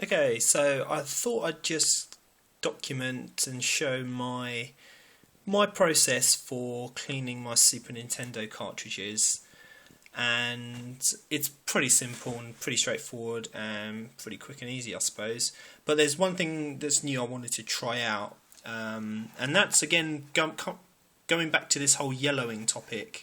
Okay, so I thought I'd just document and show my process for cleaning my Super Nintendo cartridges, and it's pretty simple and pretty straightforward and pretty quick and easy, I suppose. But there's one thing that's new I wanted to try out, and that's again going back to this whole yellowing topic.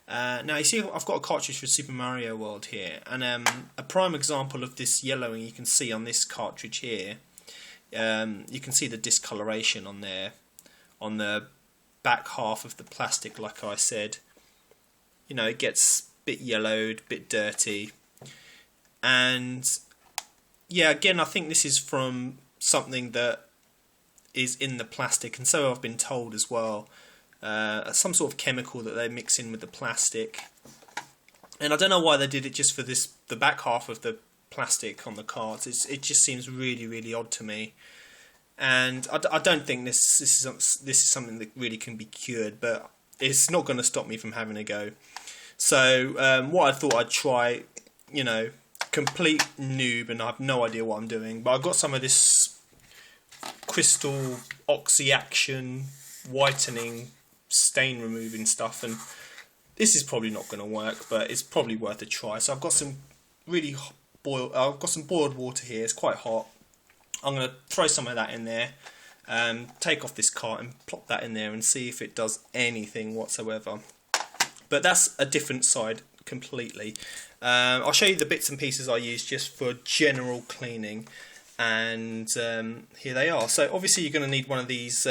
Now you see I've got a cartridge for Super Mario World here, and a prime example of this yellowing you can see on this cartridge here. You can see the discoloration on there, on the back half of the plastic, like I said. You know, it gets a bit yellowed, a bit dirty, and yeah, again I think this is from something that is in the plastic, and so I've been told as well. Some sort of chemical that they mix in with the plastic, and I don't know why they did it just for the back half of the plastic on the cards. It just seems really odd to me, and I don't think this is something that really can be cured, but it's not going to stop me from having a go. So what I thought I'd try, you know, complete noob, and I have no idea what I'm doing, but I've got some of this crystal oxy action whitening stain removing stuff, and this is probably not going to work, but it's probably worth a try. So I've got some I've got some boiled water here. It's quite hot. I'm going to throw some of that in there, take off this cart and plop that in there and see if it does anything whatsoever. But that's a different side completely. I'll show you the bits and pieces I use just for general cleaning, and here they are. So obviously you're going to need one of these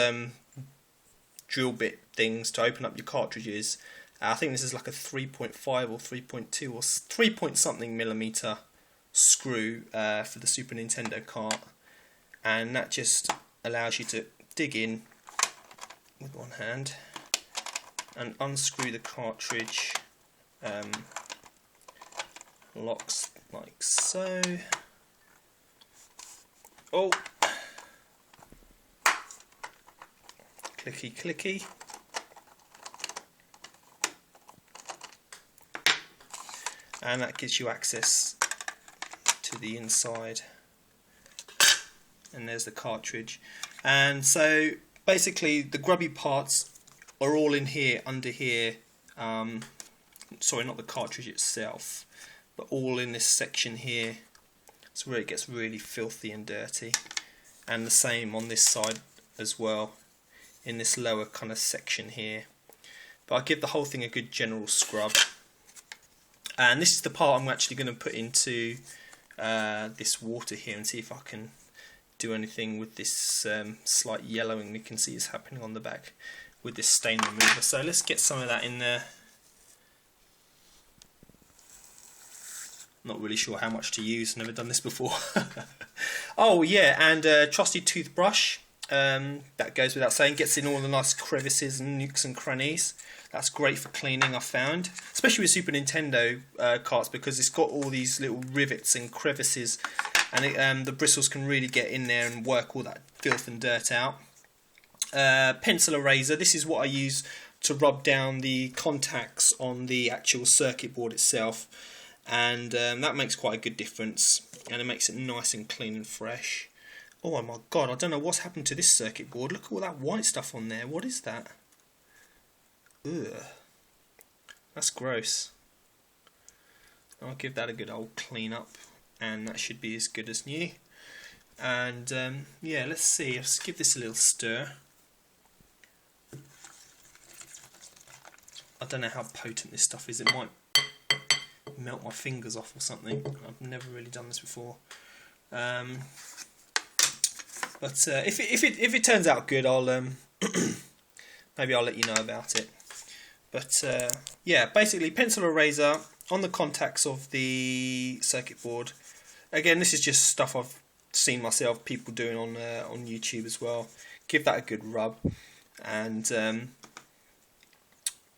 drill bit things to open up your cartridges. I think this is like a 3.5 or 3.2 or 3 point something millimeter screw for the Super Nintendo cart, and that just allows you to dig in with one hand and unscrew the cartridge. Locks like so. Oh, clicky clicky. And that gives you access to the inside, and there's the cartridge. And so basically the grubby parts are all in here, under here, sorry, not the cartridge itself, but all in this section here. It's where it gets really filthy and dirty, and the same on this side as well, in this lower kind of section here. But I'll give the whole thing a good general scrub. And this is the part I'm actually going to put into this water here and see if I can do anything with this slight yellowing we can see is happening on the back with this stain remover. So let's get some of that in there. Not really sure how much to use, never done this before. Oh yeah, and a trusty toothbrush, that goes without saying, gets in all the nice crevices and nooks and crannies. That's great for cleaning, I found, especially with Super Nintendo carts, because it's got all these little rivets and crevices, and the bristles can really get in there and work all that filth and dirt out. Pencil eraser, this is what I use to rub down the contacts on the actual circuit board itself, and that makes quite a good difference, and it makes it nice and clean and fresh. Oh my god, I don't know what's happened to this circuit board. Look at all that white stuff on there. What is that? Ugh, that's gross. I'll give that a good old clean up, and that should be as good as new. And yeah, let's see, let's give this a little stir. I don't know how potent this stuff is. It might melt my fingers off or something. I've never really done this before. But if it turns out good, I'll maybe I'll let you know about it. But yeah, basically pencil eraser on the contacts of the circuit board. Again, this is just stuff I've seen myself, people doing on YouTube as well. Give that a good rub, and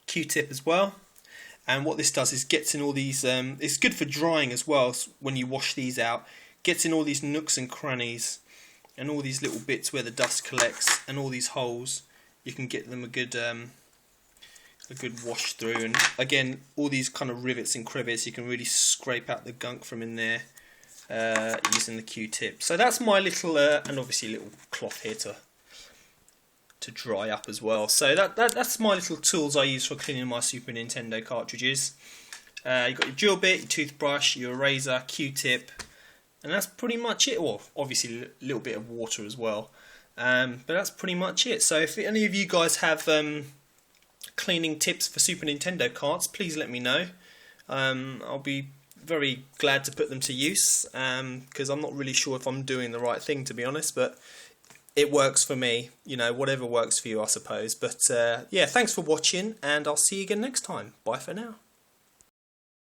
Q-tip as well. And what this does is gets in all these. It's good for drying as well. When you wash these out, gets in all these nooks and crannies, and all these little bits where the dust collects, and all these holes. You can get them a good wash through, and again all these kind of rivets and crevices, you can really scrape out the gunk from in there, using the Q-tip. So that's my little, and obviously a little cloth here to dry up as well. So that's my little tools I use for cleaning my Super Nintendo cartridges. You've got your drill bit, your toothbrush, your eraser, Q-tip, and that's pretty much it. Well, obviously a little bit of water as well. But that's pretty much it. So if any of you guys have cleaning tips for Super Nintendo carts, please let me know. I'll be very glad to put them to use, because I'm not really sure if I'm doing the right thing, to be honest, but it works for me. You know, whatever works for you, I suppose. But yeah, thanks for watching, and I'll see you again next time. Bye for now.